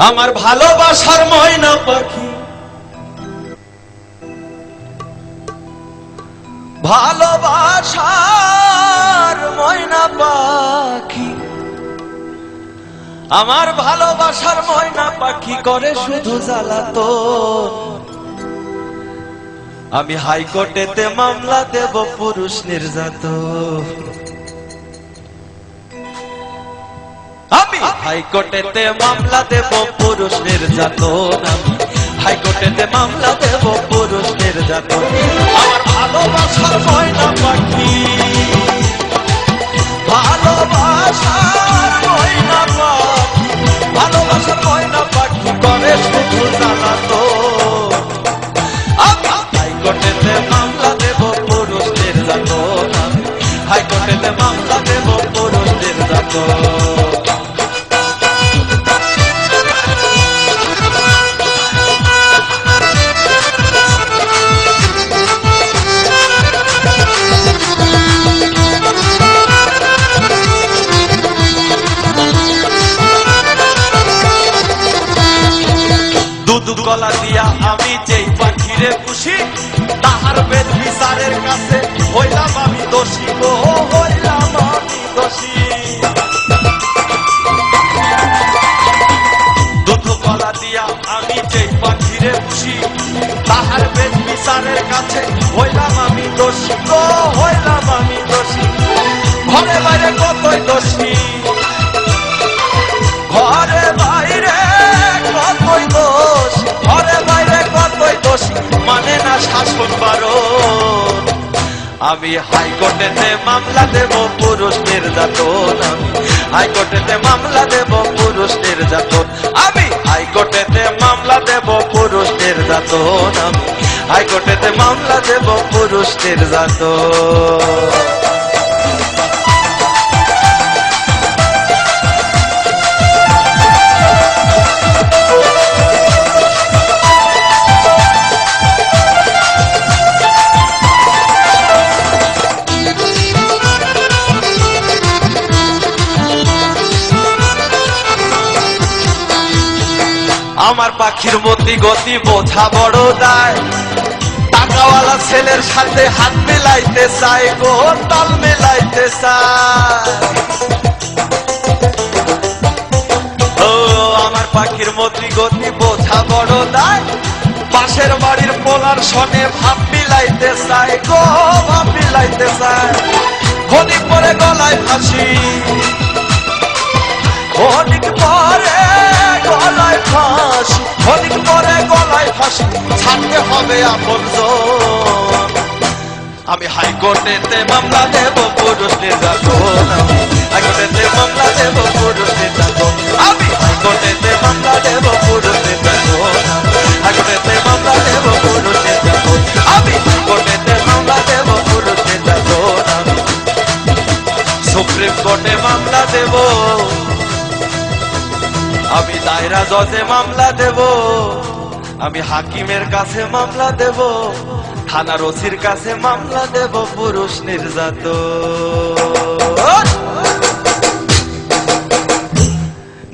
আমার ভালোবাসার ময়না পাখি, ভালোবাসার ময়না পাখি, আমার ভালোবাসার ময়না পাখি করে শুধু জ্বালাতন। আমি হাইকোর্টেতে মামলা দেব পুরুষ নির্যাতন। আমি হাইকোর্টেতে মামলা দেব পুরুষ নির্যাতন। আমি হাইকোর্টেতে মামলা দেব পুরুষ নির্যাতন। আমার ভালোবাসার ময়না পাখি, ভালোবাসার ময়না পাখি, ভালোবাসার ময়না পাখি করে শুধু জ্বালাতন। আমি হাইকোর্টেতে মামলা দেব পুরুষ নির্যাতন। আমি হাইকোর্টেতে মামলা দেব পুরুষ নির্যাতন। দুধ গলা দিয়া আমি যেই পাখিরে পুষি, তাহার বেদ বিচারের কাছে হইলাম আমি দোষী গো, হইলাম আমি দোষী। দুধ গলা দিয়া আমি যেই পাখিরে পুষি, তাহার বেদ বিচারের কাছে হইলাম আমি দোষী গো, হইলাম আমি দোষী। ঘরে বাইরে কতই দোষী, ঘরে বাইরে কতই দোষ, ঘরে বাইরে কতই দোষ, মানে না শাসন বারণ। আমি হাইকোর্টেতে মামলা দেব পুরুষ নির্যাতন। আমি হাইকোর্টেতে মামলা দেব পুরুষ নির্যাতন। আমি হাইকোর্টেতে মামলা দেব পুরুষ নির্যাতন। আমি হাইকোর্টেতে মামলা দেব পুরুষ নির্যাতন। আমার পাখির মতি গতি বোঝা বড় দায়, টাকাওয়ালা ছেলের সাথে হাত মেলাইতে চায় গো, তাল মেলাইতে চায়। ও আমার পাখির মতি গতি বোঝা বড় দায়, পাশের বাড়ির পোলার সনে ভাব মিলাইতে চায় গো, ভাব মিলাইতে চায়। হদিক পরে গলায় ফাঁসি, হদিক পরে গলায় ফাঁসি, হদিক পরে গলায় ফাঁসি, ছাড়তে হবে আপনজন। আমি হাইকোর্টেতে মামলা দেব পুরুষ নির্যাতন। আমি হাইকোর্টেতে মামলা দেব পুরুষ নির্যাতন। আমি হাইকোর্টেতে মামলা দেব পুরুষ নির্যাতন। হাইকোর্টেতে মামলা দেব পুরুষ নির্যাতন। আমি হাইকোর্টেতে মামলা দেব পুরুষ নির্যাতন। আমি সুপ্রিম কোর্টে মামলা দেব, আমি দায়রা জজে মামলা দেব, আমি হাকিমের কাছে মামলা দেব, থানার ওসির কাছে মামলা দেব পুরুষ নির্যাতন।